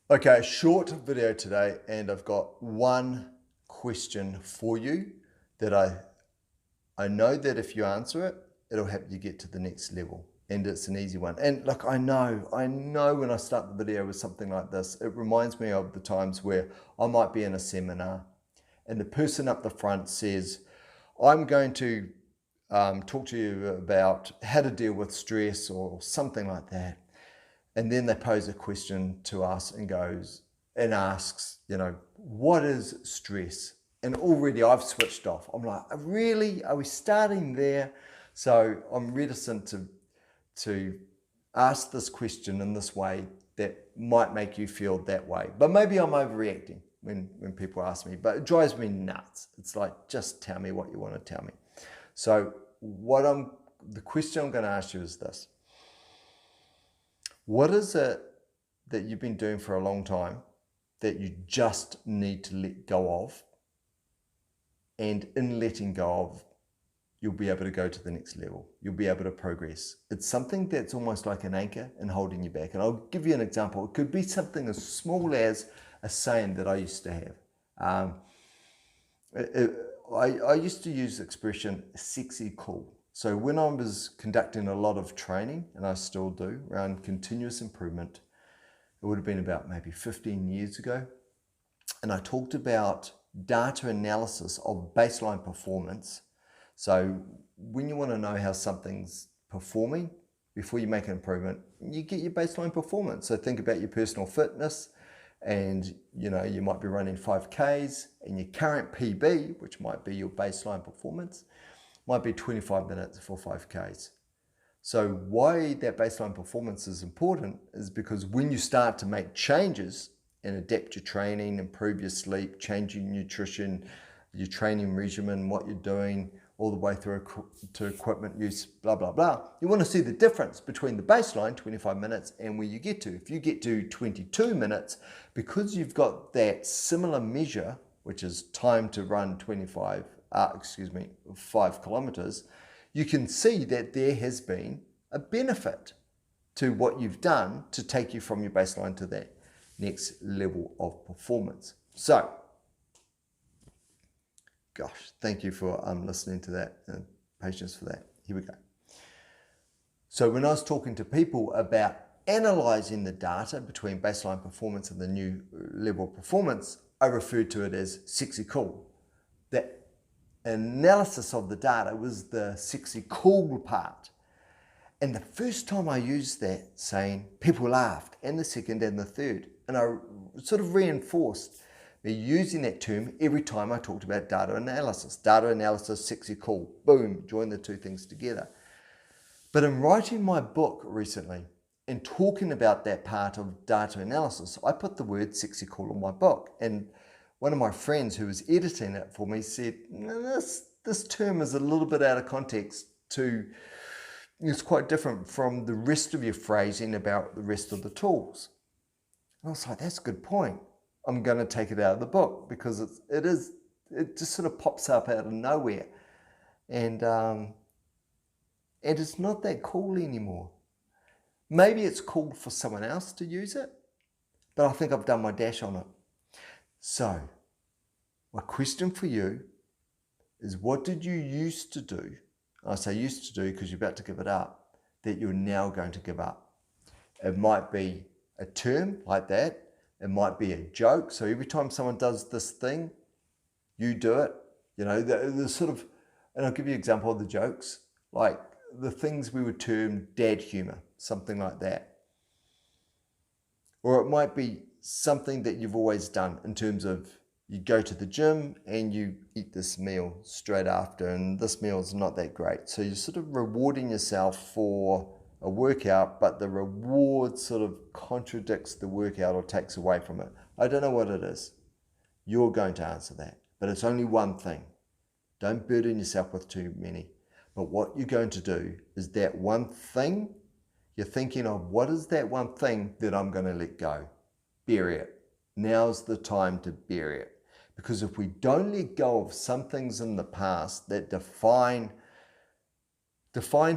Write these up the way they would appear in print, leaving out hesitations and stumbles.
Okay, short video today, and I've got one question for you that I know that if you answer it, it'll help you get to the next level. And it's an easy one. And look, I know when I start the video with something like this, it reminds me of the times where I might be in a seminar and the person up the front says, I'm going to talk to you about how to deal with stress or something like that. And then they pose a question to us and asks, what is stress? And already I've switched off. I'm like, really? Are we starting there? So I'm reticent to ask this question in this way that might make you feel that way. But maybe I'm overreacting when people ask me, but it drives me nuts. It's like, just tell me what you want to tell me. So the question I'm going to ask you is this. What is it that you've been doing for a long time that you just need to let go of? And in letting go of, you'll be able to go to the next level. You'll be able to progress. It's something that's almost like an anchor and holding you back. And I'll give you an example. It could be something as small as a saying that I used to have. I used to use the expression sexy cool. So when I was conducting a lot of training, and I still do, around continuous improvement, it would have been about maybe 15 years ago. And I talked about data analysis of baseline performance. So when you want to know how something's performing, before you make an improvement, you get your baseline performance. So think about your personal fitness, and you might be running 5Ks, and your current PB, which might be your baseline performance, might be 25 minutes for 5Ks. So why that baseline performance is important is because when you start to make changes and adapt your training, improve your sleep, change your nutrition, your training regimen, what you're doing, all the way through to equipment use, blah, blah, blah. You want to see the difference between the baseline, 25 minutes, and where you get to. If you get to 22 minutes, because you've got that similar measure, which is time to run 5 kilometers, you can see that there has been a benefit to what you've done to take you from your baseline to that next level of performance. So, gosh, thank you for listening to that and patience for that. Here we go. So when I was talking to people about analyzing the data between baseline performance and the new level of performance, I referred to it as sexy cool. That analysis of the data was the sexy cool part. And the first time I used that saying, people laughed, and the second and the third. And I sort of reinforced me using that term every time I talked about data analysis. Data analysis, sexy cool, boom, join the two things together. But in writing my book recently and talking about that part of data analysis, I put the word sexy cool in my book. And one of my friends who was editing it for me said, this term is a little bit out of context it's quite different from the rest of your phrasing about the rest of the tools. And I was like, that's a good point. I'm going to take it out of the book because it just sort of pops up out of nowhere. And it's not that cool anymore. Maybe it's cool for someone else to use it, but I think I've done my dash on it. So, my question for you is, what did you used to do? I say used to do because you're about to give it up, that you're now going to give up. It might be a term like that. It might be a joke. So every time someone does this thing, you do it. The sort of, and I'll give you an example of the jokes, like the things we would term dad humor, something like that. Or it might be something that you've always done in terms of you go to the gym and you eat this meal straight after, and this meal is not that great. So you're sort of rewarding yourself for a workout, but the reward sort of contradicts the workout or takes away from it. I don't know what it is. You're going to answer that, but it's only one thing. Don't burden yourself with too many. But what you're going to do is that one thing, you're thinking of, what is that one thing that I'm going to let go? Bury it. Now's the time to bury it. Because if we don't let go of some things in the past that define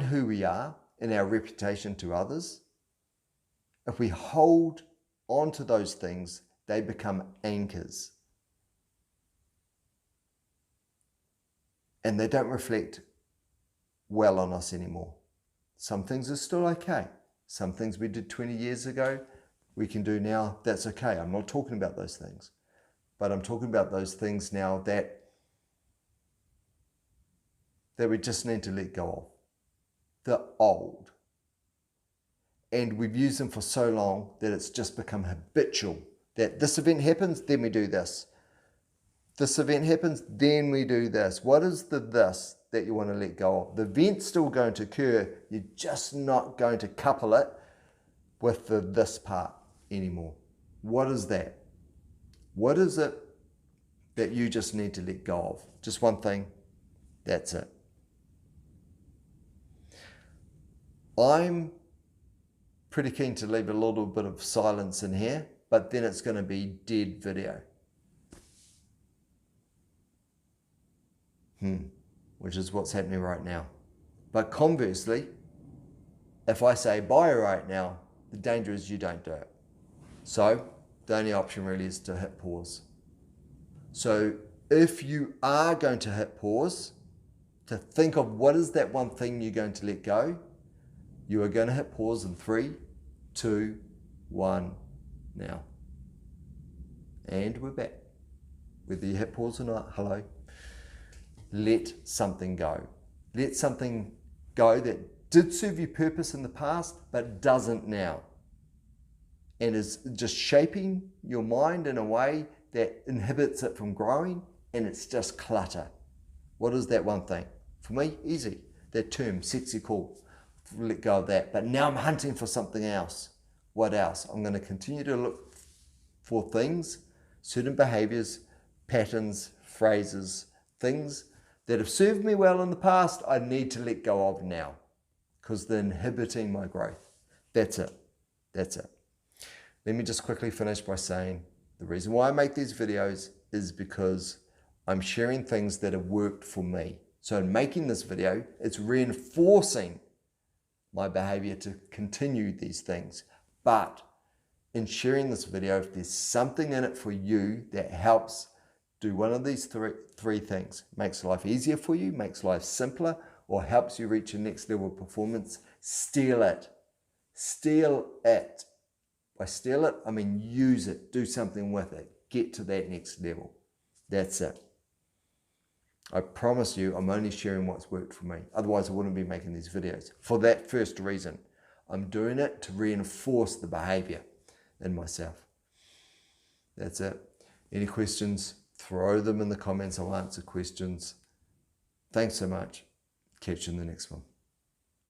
who we are and our reputation to others, if we hold onto those things, they become anchors. And they don't reflect well on us anymore. Some things are still okay. Some things we did 20 years ago, we can do now. That's okay. I'm not talking about those things. But I'm talking about those things now that we just need to let go of. They're old. And we've used them for so long that it's just become habitual. That this event happens, then we do this. This event happens, then we do this. What is the this that you want to let go of? The event's still going to occur. You're just not going to couple it with the this part anymore. What is that? What is it that you just need to let go of? Just one thing. That's it. I'm pretty keen to leave a little bit of silence in here, but then it's going to be dead video. Which is what's happening right now. But conversely, if I say bye right now, the danger is you don't do it. So the only option really is to hit pause. So if you are going to hit pause, to think of what is that one thing you're going to let go, you are going to hit pause in 3, 2, 1, now. And we're back. Whether you hit pause or not, hello. Let something go. Let something go that did serve your purpose in the past, but doesn't now. And is just shaping your mind in a way that inhibits it from growing, and it's just clutter. What is that one thing? For me, easy. That term, sexy cool. Let go of that. But now I'm hunting for something else. What else? I'm going to continue to look for things, certain behaviors, patterns, phrases, things that have served me well in the past, I need to let go of now because they're inhibiting my growth. That's it. That's it. Let me just quickly finish by saying the reason why I make these videos is because I'm sharing things that have worked for me. So in making this video, it's reinforcing my behavior to continue these things. But in sharing this video, if there's something in it for you that helps do one of these three things, makes life easier for you, makes life simpler, or helps you reach your next level of performance, steal it. Steal it. By steal it, I mean use it, do something with it, get to that next level. That's it. I promise you, I'm only sharing what's worked for me. Otherwise, I wouldn't be making these videos. For that first reason, I'm doing it to reinforce the behavior in myself. That's it. Any questions? Throw them in the comments. I'll answer questions. Thanks so much. Catch you in the next one.